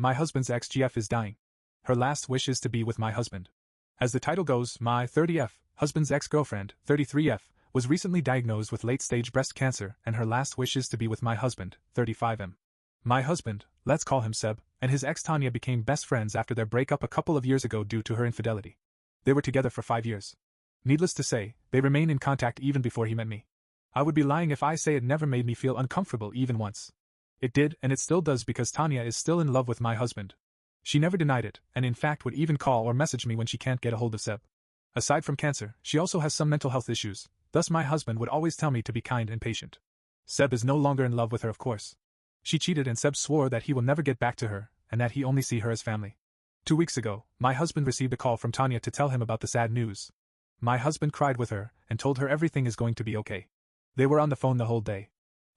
My husband's ex-GF is dying. Her last wish is to be with my husband. As the title goes, my 30F, husband's ex-girlfriend, 33F, was recently diagnosed with late-stage breast cancer and her last wish is to be with my husband, 35M. My husband, let's call him Seb, and his ex Tanya became best friends after their breakup a couple of years ago due to her infidelity. They were together for 5 years. Needless to say, they remain in contact even before he met me. I would be lying if I say it never made me feel uncomfortable even once. It did, and it still does because Tanya is still in love with my husband. She never denied it, and in fact would even call or message me when she can't get a hold of Seb. Aside from cancer, she also has some mental health issues, thus my husband would always tell me to be kind and patient. Seb is no longer in love with her, of course. She cheated and Seb swore that he will never get back to her, and that he only see her as family. 2 weeks ago, my husband received a call from Tanya to tell him about the sad news. My husband cried with her, and told her everything is going to be okay. They were on the phone the whole day.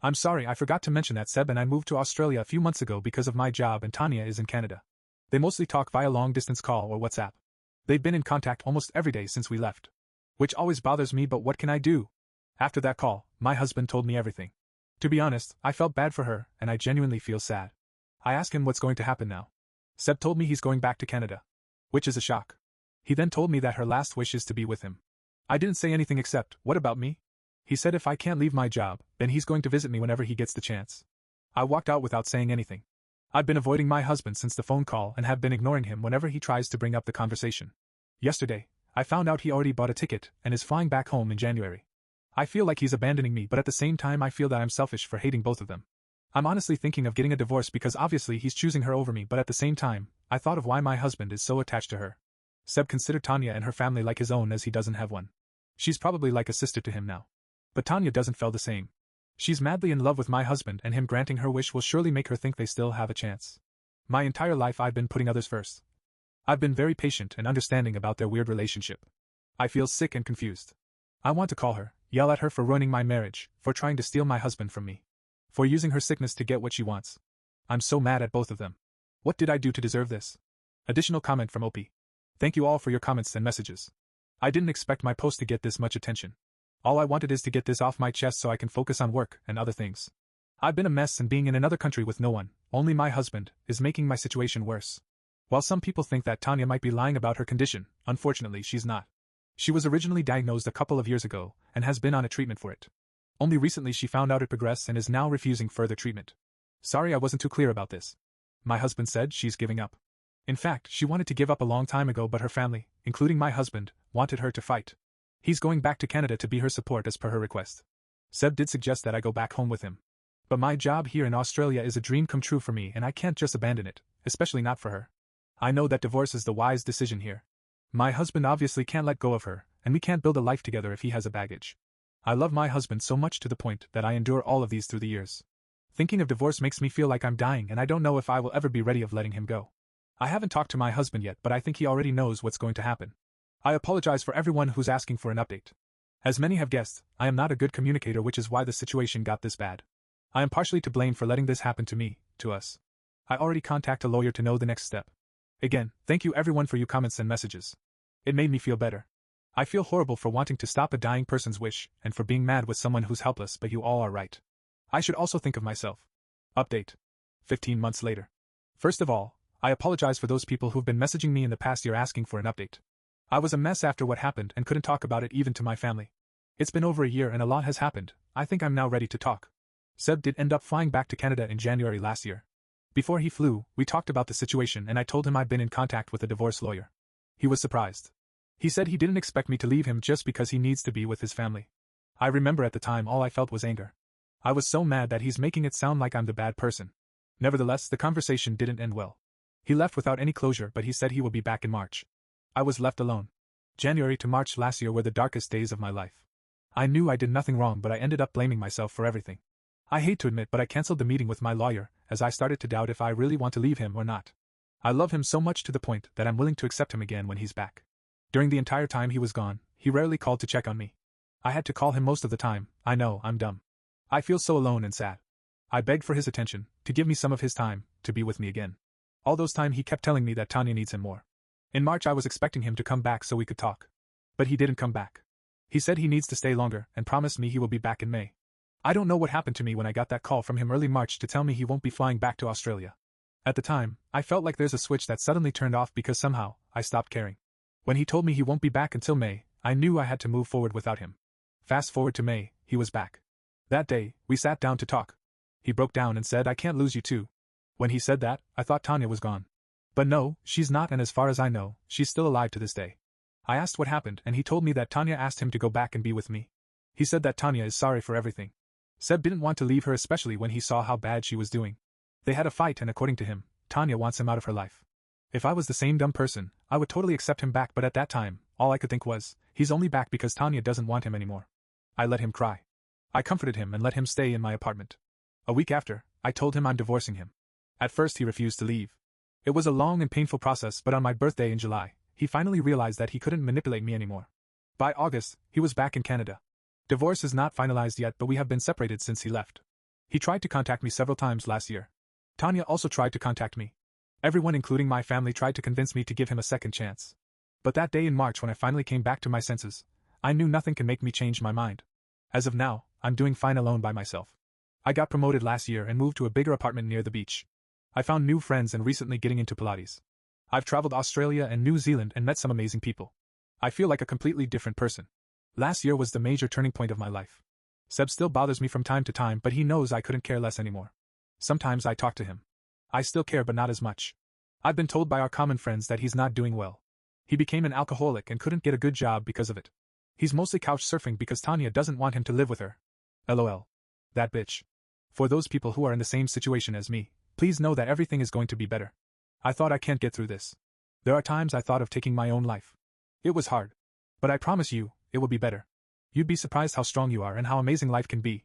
I'm sorry, I forgot to mention that Seb and I moved to Australia a few months ago because of my job and Tanya is in Canada. They mostly talk via long-distance call or WhatsApp. They've been in contact almost every day since we left. Which always bothers me, but what can I do? After that call, my husband told me everything. To be honest, I felt bad for her, and I genuinely feel sad. I asked him what's going to happen now. Seb told me he's going back to Canada. Which is a shock. He then told me that her last wish is to be with him. I didn't say anything except, what about me? He said if I can't leave my job, then he's going to visit me whenever he gets the chance. I walked out without saying anything. I've been avoiding my husband since the phone call and have been ignoring him whenever he tries to bring up the conversation. Yesterday, I found out he already bought a ticket and is flying back home in January. I feel like he's abandoning me, but at the same time I feel that I'm selfish for hating both of them. I'm honestly thinking of getting a divorce because obviously he's choosing her over me, but at the same time, I thought of why my husband is so attached to her. Seb considered Tanya and her family like his own as he doesn't have one. She's probably like a sister to him now. But Tanya doesn't feel the same. She's madly in love with my husband and him granting her wish will surely make her think they still have a chance. My entire life I've been putting others first. I've been very patient and understanding about their weird relationship. I feel sick and confused. I want to call her, yell at her for ruining my marriage, for trying to steal my husband from me. For using her sickness to get what she wants. I'm so mad at both of them. What did I do to deserve this? Additional comment from OP. Thank you all for your comments and messages. I didn't expect my post to get this much attention. All I wanted is to get this off my chest so I can focus on work and other things. I've been a mess and being in another country with no one, only my husband, is making my situation worse. While some people think that Tanya might be lying about her condition, unfortunately she's not. She was originally diagnosed a couple of years ago and has been on a treatment for it. Only recently she found out it progressed and is now refusing further treatment. Sorry I wasn't too clear about this. My husband said she's giving up. In fact, she wanted to give up a long time ago, but her family, including my husband, wanted her to fight. He's going back to Canada to be her support as per her request. Seb did suggest that I go back home with him. But my job here in Australia is a dream come true for me and I can't just abandon it, especially not for her. I know that divorce is the wise decision here. My husband obviously can't let go of her, and we can't build a life together if he has a baggage. I love my husband so much to the point that I endure all of these through the years. Thinking of divorce makes me feel like I'm dying and I don't know if I will ever be ready of letting him go. I haven't talked to my husband yet, but I think he already knows what's going to happen. I apologize for everyone who's asking for an update. As many have guessed, I am not a good communicator, which is why the situation got this bad. I am partially to blame for letting this happen to me, to us. I already contact a lawyer to know the next step. Again, thank you everyone for your comments and messages. It made me feel better. I feel horrible for wanting to stop a dying person's wish, and for being mad with someone who's helpless, but you all are right. I should also think of myself. Update. 15 months later. First of all, I apologize for those people who've been messaging me in the past year asking for an update. I was a mess after what happened and couldn't talk about it even to my family. It's been over a year and a lot has happened. I think I'm now ready to talk. Seb did end up flying back to Canada in January last year. Before he flew, we talked about the situation and I told him I'd been in contact with a divorce lawyer. He was surprised. He said he didn't expect me to leave him just because he needs to be with his family. I remember at the time all I felt was anger. I was so mad that he's making it sound like I'm the bad person. Nevertheless, the conversation didn't end well. He left without any closure, but he said he will be back in March. I was left alone. January to March last year were the darkest days of my life. I knew I did nothing wrong, but I ended up blaming myself for everything. I hate to admit, but I cancelled the meeting with my lawyer, as I started to doubt if I really want to leave him or not. I love him so much to the point that I'm willing to accept him again when he's back. During the entire time he was gone, he rarely called to check on me. I had to call him most of the time. I know, I'm dumb. I feel so alone and sad. I begged for his attention, to give me some of his time, to be with me again. All those time he kept telling me that Tanya needs him more. In March I was expecting him to come back so we could talk. But he didn't come back. He said he needs to stay longer and promised me he will be back in May. I don't know what happened to me when I got that call from him early March to tell me he won't be flying back to Australia. At the time, I felt like there's a switch that suddenly turned off because somehow, I stopped caring. When he told me he won't be back until May, I knew I had to move forward without him. Fast forward to May, he was back. That day, we sat down to talk. He broke down and said, "I can't lose you too." When he said that, I thought Tanya was gone. But no, she's not, and as far as I know, she's still alive to this day. I asked what happened and he told me that Tanya asked him to go back and be with me. He said that Tanya is sorry for everything. Seb didn't want to leave her, especially when he saw how bad she was doing. They had a fight and according to him, Tanya wants him out of her life. If I was the same dumb person, I would totally accept him back, but at that time, all I could think was, he's only back because Tanya doesn't want him anymore. I let him cry. I comforted him and let him stay in my apartment. A week after, I told him I'm divorcing him. At first he refused to leave. It was a long and painful process, but on my birthday in July, he finally realized that he couldn't manipulate me anymore. By August, he was back in Canada. Divorce is not finalized yet, but we have been separated since he left. He tried to contact me several times last year. Tanya also tried to contact me. Everyone, including my family, tried to convince me to give him a second chance. But that day in March when I finally came back to my senses, I knew nothing can make me change my mind. As of now, I'm doing fine alone by myself. I got promoted last year and moved to a bigger apartment near the beach. I found new friends and recently getting into Pilates. I've traveled Australia and New Zealand and met some amazing people. I feel like a completely different person. Last year was the major turning point of my life. Seb still bothers me from time to time, but he knows I couldn't care less anymore. Sometimes I talk to him. I still care, but not as much. I've been told by our common friends that he's not doing well. He became an alcoholic and couldn't get a good job because of it. He's mostly couch surfing because Tanya doesn't want him to live with her. LOL. That bitch. For those people who are in the same situation as me, please know that everything is going to be better. I thought I can't get through this. There are times I thought of taking my own life. It was hard. But I promise you, it will be better. You'd be surprised how strong you are and how amazing life can be.